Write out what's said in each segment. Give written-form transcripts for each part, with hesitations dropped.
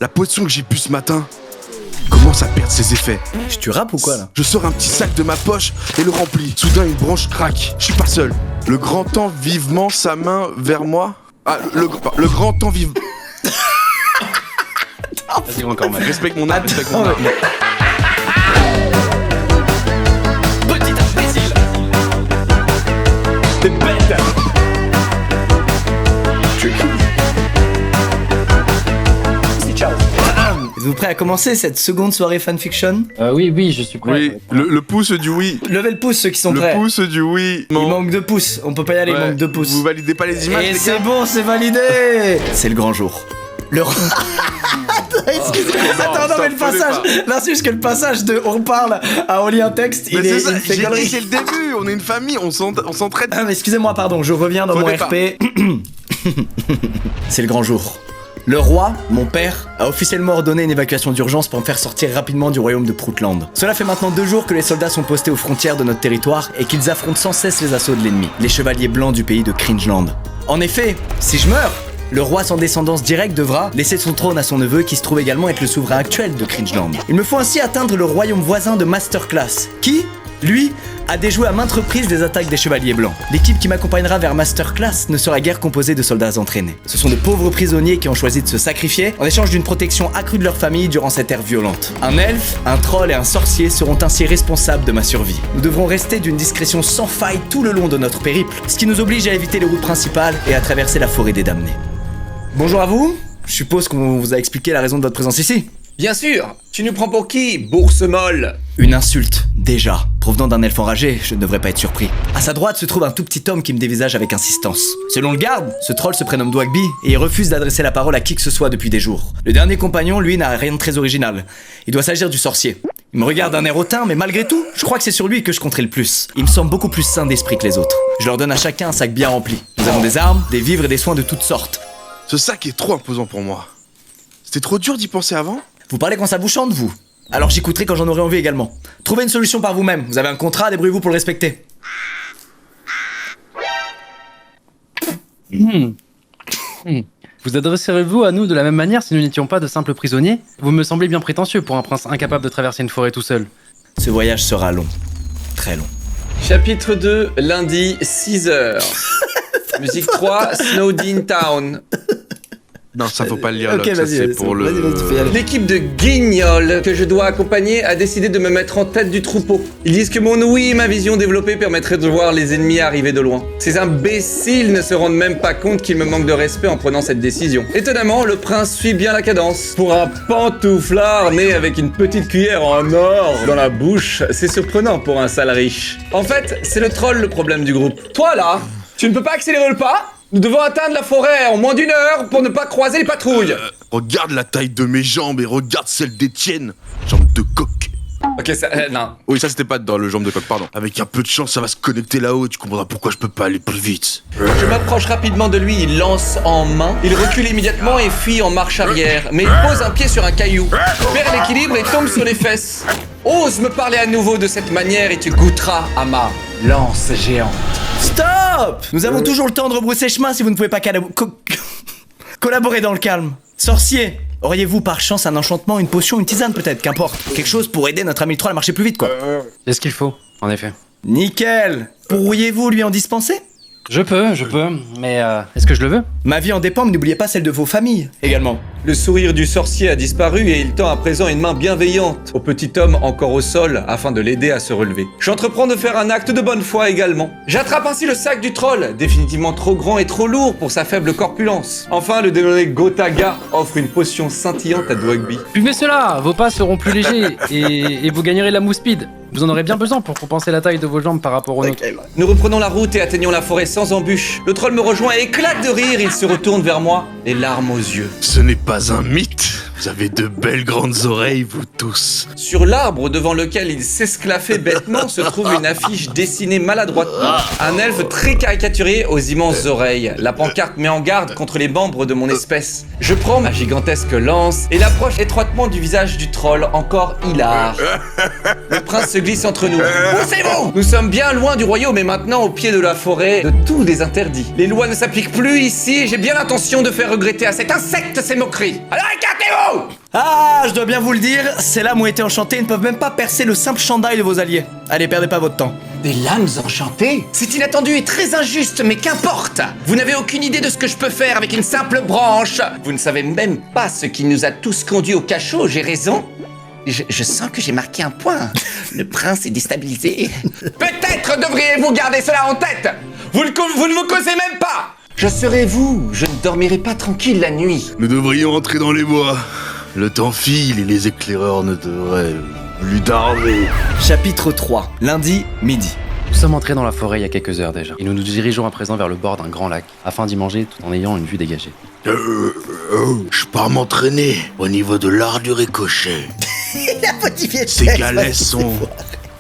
La potion que j'ai bu ce matin commence à perdre ses effets. Tu rappes ou quoi là? Je sors un petit sac de ma poche et le remplis. Soudain une branche craque. Je suis pas seul. Le grand tend vivement sa main vers moi. Ah, le grand tend vive. Vas-y, encore mal. Respecte mon âme, respecte mon âme. Petit imbécile. T'es bête. Ciao. Êtes-vous prêts à commencer cette seconde soirée fanfiction? Oui, je suis prêt. Oui, le pouce du oui. Levez le pouce ceux qui sont Le prêts. pouce du oui. Il manque 2 pouces, on peut pas y aller, il manque 2 pouces. Vous validez pas les images, Et les gars? c'est bon, c'est validé. C'est le grand jour. Le... Excusez-moi. Attends, non mais le passage... Non, c'est juste que le passage de on parle à on lit un texte, Mais il est... c'est ça, il fait j'ai galerie. dit c'est le début, on est une famille, on s'entraide. Ah mais excusez-moi, pardon, je reviens dans Faut mon départ. RP. C'est le grand jour. Le roi, mon père, a officiellement ordonné une évacuation d'urgence pour me faire sortir rapidement du royaume de Proutland. Cela fait maintenant 2 jours que les soldats sont postés aux frontières de notre territoire et qu'ils affrontent sans cesse les assauts de l'ennemi, les chevaliers blancs du pays de Cringeland. En effet, si je meurs, le roi sans descendance directe devra laisser son trône à son neveu qui se trouve également être le souverain actuel de Cringeland. Il me faut ainsi atteindre le royaume voisin de Masterclass, qui, lui, a déjoué à maintes reprises les attaques des chevaliers blancs. L'équipe qui m'accompagnera vers Masterclass ne sera guère composée de soldats entraînés. Ce sont de pauvres prisonniers qui ont choisi de se sacrifier en échange d'une protection accrue de leur famille durant cette ère violente. Un elfe, un troll et un sorcier seront ainsi responsables de ma survie. Nous devrons rester d'une discrétion sans faille tout le long de notre périple, ce qui nous oblige à éviter les routes principales et à traverser la forêt des damnés. Bonjour à vous, je suppose qu'on vous a expliqué la raison de votre présence ici. Bien sûr. Tu nous prends pour qui, bourse molle? Une insulte, déjà. Provenant d'un elfe enragé, je ne devrais pas être surpris. À sa droite se trouve un tout petit homme qui me dévisage avec insistance. Selon le garde, ce troll se prénomme Dwagby et il refuse d'adresser la parole à qui que ce soit depuis des jours. Le dernier compagnon, lui, n'a rien de très original. Il doit s'agir du sorcier. Il me regarde d'un air hautain, mais malgré tout, je crois que c'est sur lui que je compterai le plus. Il me semble beaucoup plus sain d'esprit que les autres. Je leur donne à chacun un sac bien rempli. Nous avons des armes, des vivres et des soins de toutes sortes. Ce sac est trop imposant pour moi. C'était trop dur d'y penser avant? Vous parlez quand ça vous chante, vous? Alors j'écouterai quand j'en aurai envie également. Trouvez une solution par vous-même. Vous avez un contrat, débrouillez-vous pour le respecter. Vous adresserez-vous à nous de la même manière si nous n'étions pas de simples prisonniers? Vous me semblez bien prétentieux pour un prince incapable de traverser une forêt tout seul. Ce voyage sera long. Très long. Chapitre 2, lundi, 6h. Musique 3, Snowdin Town. Non, ça faut pas le lire, Ok, là, ça vas-y, c'est vas-y, pour vas-y, le... fais y aller. L'équipe de guignols que je dois accompagner a décidé de me mettre en tête du troupeau. Ils disent que mon ouïe et ma vision développée permettraient de voir les ennemis arriver de loin. Ces imbéciles ne se rendent même pas compte qu'il me manque de respect en prenant cette décision. Étonnamment, le prince suit bien la cadence. Pour un pantouflard né avec une petite cuillère en or dans la bouche, c'est surprenant pour un sale riche. En fait, c'est le troll le problème du groupe. Toi là, tu ne peux pas accélérer le pas? Nous devons atteindre la forêt en moins d'1 heure pour ne pas croiser les patrouilles. Regarde la taille de mes jambes et regarde celle d'Étienne. Jambes de coq. Ok, ça... non. Oui, ça c'était pas dans le jambe de coq, pardon. Avec un peu de chance, ça va se connecter là-haut et tu comprendras pourquoi je peux pas aller plus vite. Je m'approche rapidement de lui, il lance en main. Il recule immédiatement et fuit en marche arrière. Mais il pose un pied sur un caillou, perd l'équilibre et tombe sur les fesses. Ose me parler à nouveau de cette manière et tu goûteras à ma lance géante. Stop! Nous avons toujours le temps de rebrousser chemin si vous ne pouvez pas collaborer dans le calme. Sorcier, auriez-vous par chance un enchantement, une potion, une tisane peut-être, qu'importe. Quelque chose pour aider notre ami le troll à marcher plus vite quoi. C'est ce qu'il faut, en effet. Nickel! Pourriez-vous lui en dispenser? Je peux, mais est-ce que je le veux? Ma vie en dépend, mais n'oubliez pas celle de vos familles également. Le sourire du sorcier a disparu et il tend à présent une main bienveillante au petit homme encore au sol afin de l'aider à se relever. J'entreprends de faire un acte de bonne foi également. J'attrape ainsi le sac du troll, définitivement trop grand et trop lourd pour sa faible corpulence. Enfin, le dénommé Gotaga offre une potion scintillante à Dwagby. Buvez cela, vos pas seront plus légers et vous gagnerez la mousse speed. Vous en aurez bien besoin pour compenser la taille de vos jambes par rapport aux nôtres. Nous reprenons la route et atteignons la forêt sans embûche. Le troll me rejoint et éclate de rire, il se retourne vers moi, les larmes aux yeux. Ce n'est pas un mythe. Vous avez de belles grandes oreilles, vous tous. Sur l'arbre devant lequel il s'esclaffait bêtement se trouve une affiche dessinée maladroitement. Un elfe très caricaturé aux immenses oreilles. La pancarte met en garde contre les membres de mon espèce. Je prends ma gigantesque lance et l'approche étroitement du visage du troll, encore hilar. Le prince se glisse entre nous. Poussez-vous! Nous sommes bien loin du royaume et maintenant au pied de la forêt de tous les interdits. Les lois ne s'appliquent plus ici et j'ai bien l'intention de faire regretter à cet insecte ses moqueries. Alors écartez-vous! Oh! Ah, je dois bien vous le dire, ces lames ont été enchantées et ne peuvent même pas percer le simple chandail de vos alliés. Allez, perdez pas votre temps. Des lames enchantées? C'est inattendu et très injuste, mais qu'importe! Vous n'avez aucune idée de ce que je peux faire avec une simple branche! Vous ne savez même pas ce qui nous a tous conduits au cachot, j'ai raison? Je sens que j'ai marqué un point. Le prince est déstabilisé. Peut-être devriez-vous garder cela en tête! Vous ne vous causez même pas! Je serai vous, je ne dormirai pas tranquille la nuit. Nous devrions entrer dans les bois. Le temps file et les éclaireurs ne devraient plus tarder. Chapitre 3, lundi, midi. Nous sommes entrés dans la forêt il y a quelques heures déjà, et nous nous dirigeons à présent vers le bord d'un grand lac, afin d'y manger tout en ayant une vue dégagée. Je pars m'entraîner au niveau de l'art du ricochet. Il a modifié Ces galets sont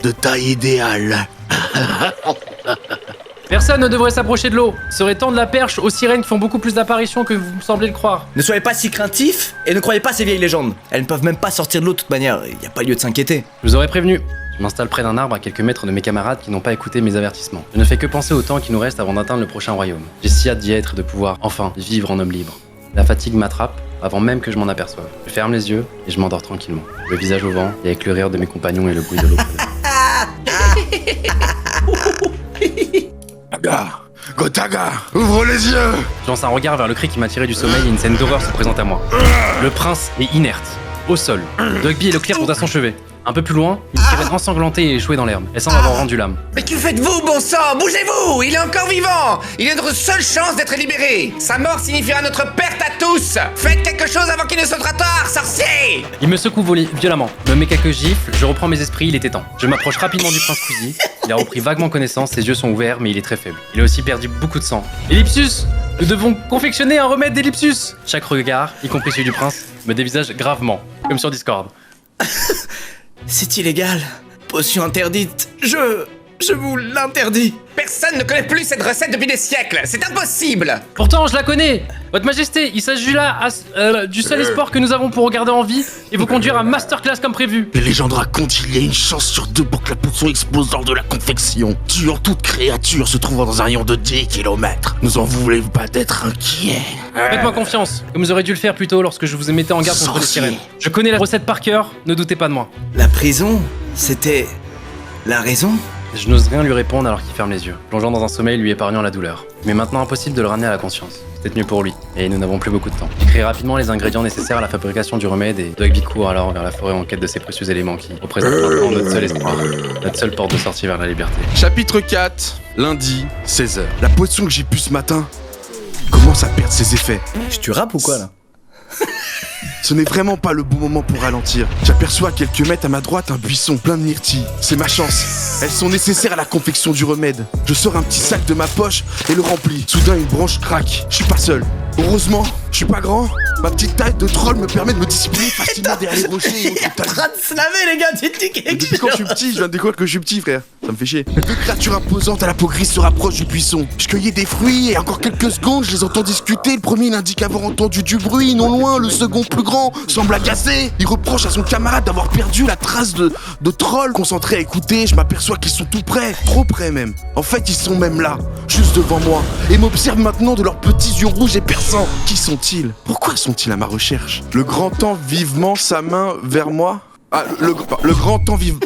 de taille idéale. Personne ne devrait s'approcher de l'eau. Serait temps de la perche aux sirènes qui font beaucoup plus d'apparitions que vous me semblez le croire. Ne soyez pas si craintifs et ne croyez pas ces vieilles légendes. Elles ne peuvent même pas sortir de l'eau de toute manière, il n'y a pas lieu de s'inquiéter. Je vous aurais prévenu. Je m'installe près d'un arbre à quelques mètres de mes camarades qui n'ont pas écouté mes avertissements. Je ne fais que penser au temps qui nous reste avant d'atteindre le prochain royaume. J'ai si hâte d'y être et de pouvoir, enfin, vivre en homme libre. La fatigue m'attrape avant même que je m'en aperçoive. Je ferme les yeux et je m'endors tranquillement. Le visage au vent et avec le rire de mes compagnons et le bruit de l'eau. Gotaga, ouvre les yeux. Je lance un regard vers le cri qui m'a tiré du sommeil et une scène d'horreur se présente à moi. Le prince est inerte, au sol. Dogby et le clerc sont à son chevet. Un peu plus loin, une sirène ensanglantée et échouée dans l'herbe. Elle semble avoir rendu l'âme. Mais que faites-vous, bon sang? Bougez-vous! Il est encore vivant! Il est notre seule chance d'être libéré! Sa mort signifiera notre perte à tous! Faites quelque chose avant qu'il ne soit trop tard, sorcier! Il me secoue violemment, me met quelques gifles, je reprends mes esprits, il était temps. Je m'approche rapidement du prince Squeezie. Il a repris vaguement connaissance, ses yeux sont ouverts, mais il est très faible. Il a aussi perdu beaucoup de sang. Ellipsus! Nous devons confectionner un remède d'Ellipsus! Chaque regard, y compris celui du prince, me dévisage gravement, comme sur Discord. C'est illégal. Potion interdite. Je vous l'interdis. Personne ne connaît plus cette recette depuis des siècles! C'est impossible! Pourtant, je la connais! Votre Majesté, il s'agit là du seul espoir que nous avons pour regarder en vie et vous conduire à masterclass comme prévu. Les légendes racontent qu'il y a une chance sur 2 pour que la potion explose lors de la confection, tuant toute créature se trouvant dans un rayon de 10 km. Nous en voulez pas être inquiets. Faites-moi confiance, comme vous auriez dû le faire plus tôt lorsque je vous mettais en garde contre les Sorcier. sirènes. Je connais la recette par cœur, ne doutez pas de moi. La prison, c'était la raison? Je n'ose rien lui répondre alors qu'il ferme les yeux, plongeant dans un sommeil lui épargnant la douleur. Mais maintenant impossible de le ramener à la conscience. C'était mieux pour lui, et nous n'avons plus beaucoup de temps. J'écris rapidement les ingrédients nécessaires à la fabrication du remède et Dogby court alors vers la forêt en quête de ces précieux éléments qui représentent maintenant notre seul espoir, notre seule porte de sortie vers la liberté. Chapitre 4, lundi, 16h. La potion que j'ai pue ce matin commence à perdre ses effets. Tu rappes ou quoi là? Ce n'est vraiment pas le bon moment pour ralentir. J'aperçois à quelques mètres à ma droite un buisson plein de myrtilles. C'est ma chance. Elles sont nécessaires à la confection du remède. Je sors un petit sac de ma poche et le remplis. Soudain, une branche craque. Je suis pas seul. Heureusement, je suis pas grand. Ma petite taille de troll me permet de me discipliner facilement derrière les rochers et Il est en train de se laver les gars, tu te dis quelque Depuis quand je suis petit, je viens de découvrir que je suis petit, frère. Ça me fait chier. 2 créatures imposantes à la peau grise se rapprochent du buisson. Je cueillais des fruits et encore quelques secondes, je les entends discuter. Le premier il indique avoir entendu du bruit, non loin. Le second, plus grand, semble agacé. Il reproche à son camarade d'avoir perdu la trace de troll. Concentré à écouter, je m'aperçois qu'ils sont tout près, trop près même. En fait, ils sont même là, juste devant moi, et m'observent maintenant de leurs petits yeux rouges et perçants. Qui sont-ils? Pourquoi sont-ils à ma recherche? Le grand tend vivement sa main vers moi. Ah, le grand tend vive.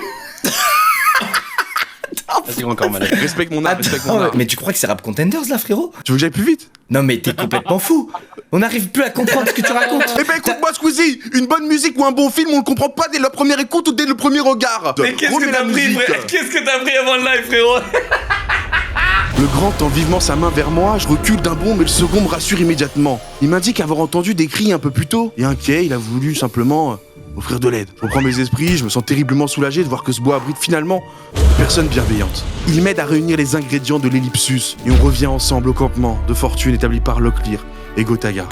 Vas-y encore malade. Respecte mon art, respecte mon Attends, art. mais tu crois que c'est Rap Contenders là frérot? Tu veux que j'aille plus vite? Non mais t'es complètement fou. On n'arrive plus à comprendre ce que tu racontes. Eh ben écoute-moi Squeezie, une bonne musique ou un bon film, on le comprend pas dès la première écoute ou dès le premier regard. Mais qu'est-ce Remets que la t'as pris, musique. frère? Qu'est-ce que t'as pris avant le live, frérot? Le grand tend vivement sa main vers moi, je recule d'un bond mais le second me rassure immédiatement. Il m'indique avoir entendu des cris un peu plus tôt, et inquiet, il a voulu simplement offrir de l'aide. Je reprends mes esprits, je me sens terriblement soulagé de voir que ce bois abrite finalement une personne bienveillante. Il m'aide à réunir les ingrédients de l'ellipsus, et on revient ensemble au campement de fortune établi par Locklear et Gotaga.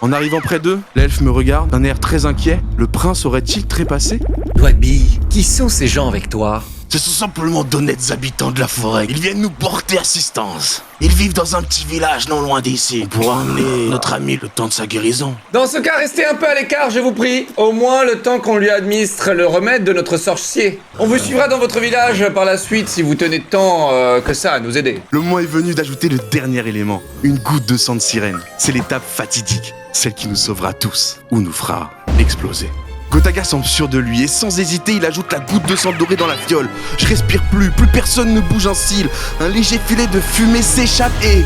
En arrivant près d'eux, l'elfe me regarde d'un air très inquiet. Le prince aurait-il trépassé? Dogby, qui sont ces gens avec toi? Ce sont simplement d'honnêtes habitants de la forêt. Ils viennent nous porter assistance. Ils vivent dans un petit village non loin d'ici. On pourra emmener notre ami le temps de sa guérison. Dans ce cas, restez un peu à l'écart, je vous prie. Au moins le temps qu'on lui administre le remède de notre sorcier. On vous suivra dans votre village par la suite si vous tenez tant que ça à nous aider. Le moment est venu d'ajouter le dernier élément. Une goutte de sang de sirène. C'est l'étape fatidique. Celle qui nous sauvera tous. Ou nous fera exploser. Gotaga semble sûr de lui et sans hésiter, il ajoute la goutte de sang doré dans la fiole. Je respire plus personne ne bouge un cil. Un léger filet de fumée s'échappe et...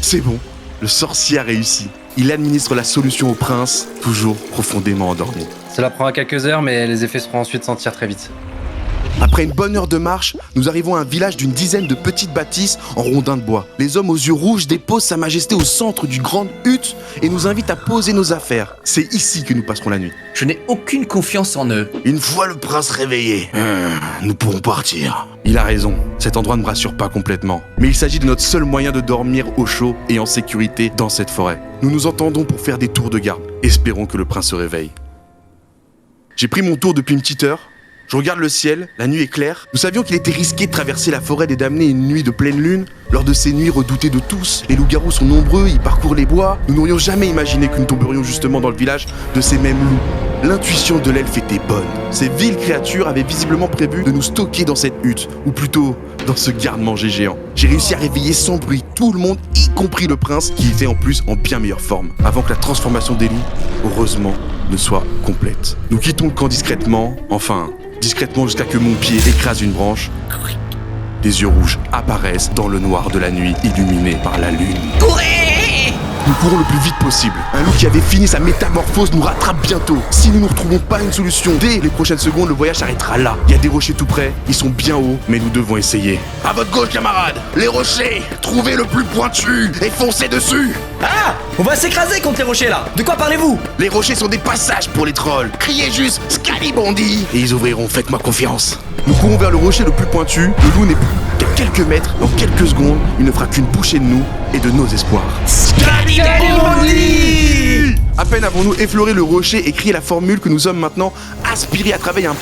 C'est bon, le sorcier a réussi. Il administre la solution au prince, toujours profondément endormi. Cela prendra quelques heures, mais les effets seront ensuite sentir très vite. Après une bonne heure de marche, nous arrivons à un village d'une dizaine de petites bâtisses en rondins de bois. Les hommes aux yeux rouges déposent Sa Majesté au centre d'une grande hutte et nous invitent à poser nos affaires. C'est ici que nous passerons la nuit. Je n'ai aucune confiance en eux. Une fois le prince réveillé, nous pourrons partir. Il a raison, cet endroit ne me rassure pas complètement. Mais il s'agit de notre seul moyen de dormir au chaud et en sécurité dans cette forêt. Nous nous entendons pour faire des tours de garde. Espérons que le prince se réveille. J'ai pris mon tour depuis une petite heure. Je regarde le ciel, la nuit est claire. Nous savions qu'il était risqué de traverser la forêt des damnés une nuit de pleine lune. Lors de ces nuits redoutées de tous, les loups-garous sont nombreux, ils parcourent les bois. Nous n'aurions jamais imaginé que nous tomberions justement dans le village de ces mêmes loups. L'intuition de l'elfe était bonne. Ces viles créatures avaient visiblement prévu de nous stocker dans cette hutte, ou plutôt dans ce garde-manger géant. J'ai réussi à réveiller sans bruit tout le monde, y compris le prince, qui était en plus en bien meilleure forme, avant que la transformation des loups, heureusement, ne soit complète. Nous quittons le camp discrètement, discrètement jusqu'à que mon pied écrase une branche. Des yeux rouges apparaissent dans le noir de la nuit, illuminés par la lune. Courez! Nous courons le plus vite possible. Un loup qui avait fini sa métamorphose nous rattrape bientôt. Si nous ne retrouvons pas une solution, dès les prochaines secondes, le voyage s'arrêtera là. Il y a des rochers tout près, ils sont bien hauts, mais nous devons essayer. À votre gauche, camarades! Les rochers! Trouvez le plus pointu et foncez dessus! Ah! On va s'écraser contre les rochers là! De quoi parlez-vous? Les rochers sont des passages pour les trolls. Criez juste Scalibondi et ils ouvriront, faites-moi confiance. Nous courons vers le rocher le plus pointu. Le loup n'est plus qu'à quelques mètres. Dans quelques secondes, il ne fera qu'une bouchée de nous et de nos espoirs. Scalibondi! À peine avons-nous effleuré le rocher et crié la formule que nous sommes maintenant aspirés à travers un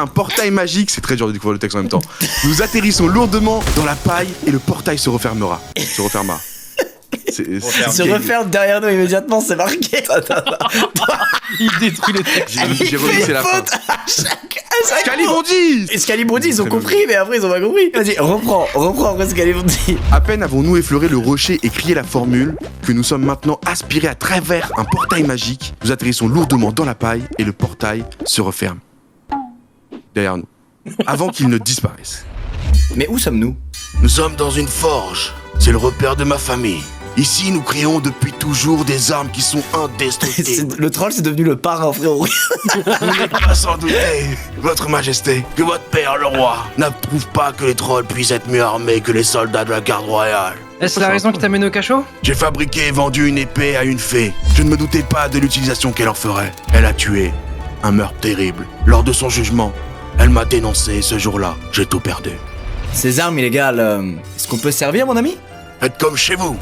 portail magique. C'est très dur de découvrir le texte en même temps. Nous atterrissons lourdement dans la paille et le portail se refermera. Se referme derrière nous immédiatement, c'est marqué. Il détruit les textes. J'ai relaissé la fin. Scalibondi! Et Scalibondi, ils ont compris, mais après ils ont pas compris. Vas-y, reprends après Scalibondi. À peine avons-nous effleuré le rocher et crié la formule que nous sommes maintenant aspirés à travers un portail magique. Nous atterrissons lourdement dans la paille et le portail se referme derrière nous, avant qu'il ne disparaisse. Mais où sommes-nous? Nous sommes dans une forge. C'est le repère de ma famille. Ici, nous créons depuis toujours des armes qui sont indestructibles. Le troll, c'est devenu le parrain, frérot. Vous n'êtes pas sans douter, votre majesté, que votre père, le roi, n'approuve pas que les trolls puissent être mieux armés que les soldats de la garde royale. Est-ce la raison qui t'a mené au cachot? J'ai fabriqué et vendu une épée à une fée. Je ne me doutais pas de l'utilisation qu'elle en ferait. Elle a tué. Un meurtre terrible. Lors de son jugement, elle m'a dénoncé. Ce jour-là, j'ai tout perdu. Ces armes illégales, est-ce qu'on peut servir, mon ami? Faites comme chez vous.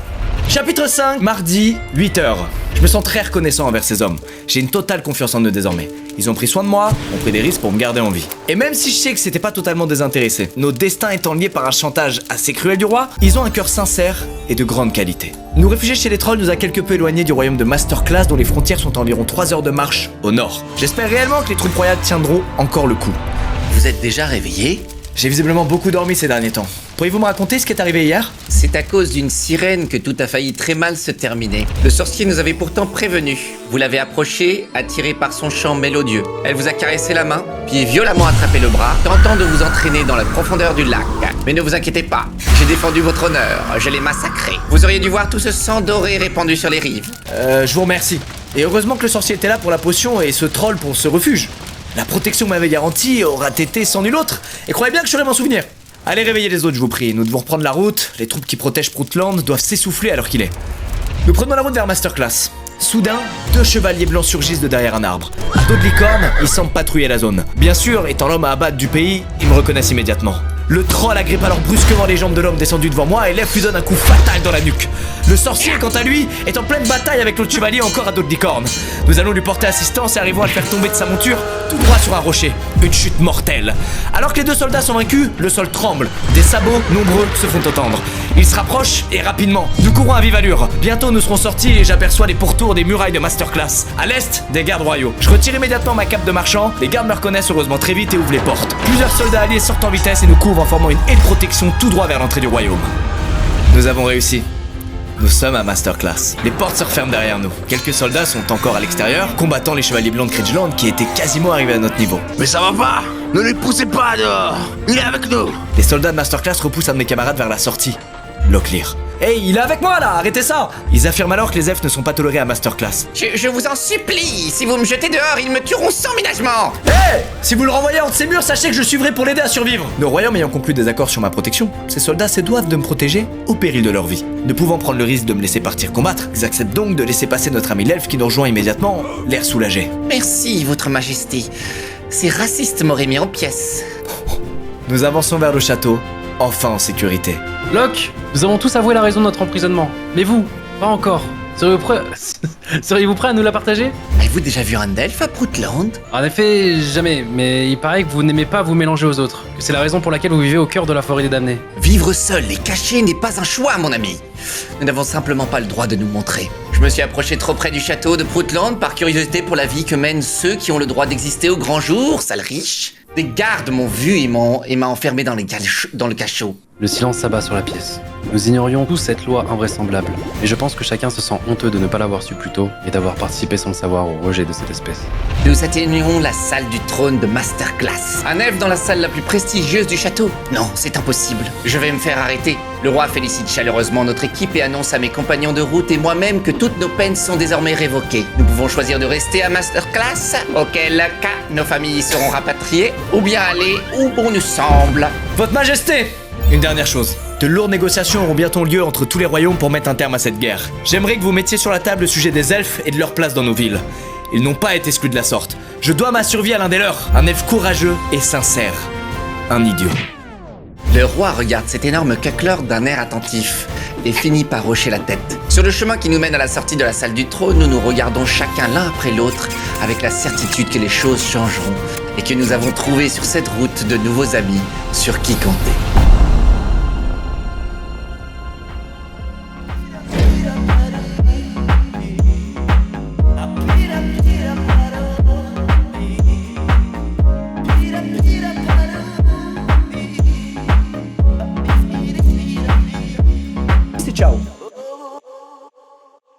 Chapitre 5, mardi, 8h. Je me sens très reconnaissant envers ces hommes. J'ai une totale confiance en eux désormais. Ils ont pris soin de moi, ont pris des risques pour me garder en vie. Et même si je sais que c'était pas totalement désintéressé, nos destins étant liés par un chantage assez cruel du roi, ils ont un cœur sincère et de grande qualité. Nous réfugier chez les trolls nous a quelque peu éloignés du royaume de Masterclass dont les frontières sont à environ 3 heures de marche au nord. J'espère réellement que les troupes royales tiendront encore le coup. Vous êtes déjà réveillé? J'ai visiblement beaucoup dormi ces derniers temps. Pourriez-vous me raconter ce qui est arrivé hier? C'est à cause d'une sirène que tout a failli très mal se terminer. Le sorcier nous avait pourtant prévenu. Vous l'avez approchée, attirée par son chant mélodieux. Elle vous a caressé la main, puis violemment attrapé le bras, tentant de vous entraîner dans la profondeur du lac. Mais ne vous inquiétez pas, j'ai défendu votre honneur, je l'ai massacré. Vous auriez dû voir tout ce sang doré répandu sur les rives. Je vous remercie. Et heureusement que le sorcier était là pour la potion et ce troll pour ce refuge. La protection que m'avait garantie aura été sans nul autre, et croyez bien que je saurais m'en souvenir. Allez réveiller les autres, je vous prie, nous devons reprendre la route, les troupes qui protègent Proutland doivent s'essouffler à l'heure qu'il est. Nous prenons la route vers Masterclass. Soudain, 2 chevaliers blancs surgissent de derrière un arbre. À dos de licorne, ils semblent patrouiller la zone. Bien sûr, étant l'homme à abattre du pays, ils me reconnaissent immédiatement. Le troll agrippe alors brusquement les jambes de l'homme descendu devant moi et l'elfe lui donne un coup fatal dans la nuque. Le sorcier, quant à lui, est en pleine bataille avec l'autre chevalier encore à dos de licorne. Nous allons lui porter assistance et arrivons à le faire tomber de sa monture tout droit sur un rocher. Une chute mortelle. Alors que les 2 soldats sont vaincus, le sol tremble. Des sabots nombreux se font entendre. Ils se rapprochent et rapidement. Nous courons à vive allure. Bientôt nous serons sortis et j'aperçois les pourtours des murailles de Masterclass. À l'est, des gardes royaux. Je retire immédiatement ma cape de marchand. Les gardes me reconnaissent heureusement très vite et ouvrent les portes. Plusieurs soldats alliés sortent en vitesse et nous couvrent en formant une haie de protection tout droit vers l'entrée du royaume. Nous avons réussi. Nous sommes à Masterclass. Les portes se referment derrière nous. Quelques soldats sont encore à l'extérieur, combattant les chevaliers blancs de Cridgeland qui étaient quasiment arrivés à notre niveau. Mais ça va pas! Ne les poussez pas dehors! Il est avec nous! Les soldats de Masterclass repoussent un de mes camarades vers la sortie. Locklear. Hey, il est avec moi là, arrêtez ça! Ils affirment alors que les elfes ne sont pas tolérés à Masterclass. Je vous en supplie, si vous me jetez dehors, ils me tueront sans ménagement. Hey! Si vous le renvoyez entre ces murs, sachez que je suivrai pour l'aider à survivre. Nos royaumes ayant conclu des accords sur ma protection, ces soldats se doivent de me protéger au péril de leur vie. Ne pouvant prendre le risque de me laisser partir combattre, ils acceptent donc de laisser passer notre ami l'elfe qui nous rejoint immédiatement, l'air soulagé. Merci, votre majesté. Ces racistes m'auraient mis en pièces. Nous avançons vers le château, enfin en sécurité. Locke, nous avons tous avoué la raison de notre emprisonnement. Mais vous, pas encore. Seriez-vous prêt à nous la partager? Avez-vous déjà vu un elfe à Proutland? En effet, jamais, mais il paraît que vous n'aimez pas vous mélanger aux autres, que c'est la raison pour laquelle vous vivez au cœur de la forêt des damnés. Vivre seul et caché n'est pas un choix, mon ami. Nous n'avons simplement pas le droit de nous montrer. Je me suis approché trop près du château de Proutland par curiosité pour la vie que mènent ceux qui ont le droit d'exister au grand jour, sales riches. Des gardes m'ont vu et m'a enfermé dans le cachot. Le silence s'abat sur la pièce. Nous ignorions tous cette loi invraisemblable, et je pense que chacun se sent honteux de ne pas l'avoir su plus tôt et d'avoir participé sans le savoir au rejet de cette espèce. Nous atteignons la salle du trône de Masterclass. Un elfe dans la salle la plus prestigieuse du château? Non, c'est impossible. Je vais me faire arrêter. Le roi félicite chaleureusement notre équipe et annonce à mes compagnons de route et moi-même que toutes nos peines sont désormais révoquées. Nous pouvons choisir de rester à Masterclass, auquel cas nos familles seront rapatriées, ou bien aller où bon nous semble. Votre Majesté! Une dernière chose. De lourdes négociations auront bientôt lieu entre tous les royaumes pour mettre un terme à cette guerre. J'aimerais que vous mettiez sur la table le sujet des elfes et de leur place dans nos villes. Ils n'ont pas été exclus de la sorte. Je dois ma survie à l'un des leurs. Un elfe courageux et sincère. Un idiot. Le roi regarde cet énorme cucklord d'un air attentif et finit par hocher la tête. Sur le chemin qui nous mène à la sortie de la salle du trône, nous nous regardons chacun l'un après l'autre avec la certitude que les choses changeront et que nous avons trouvé sur cette route de nouveaux amis sur qui compter.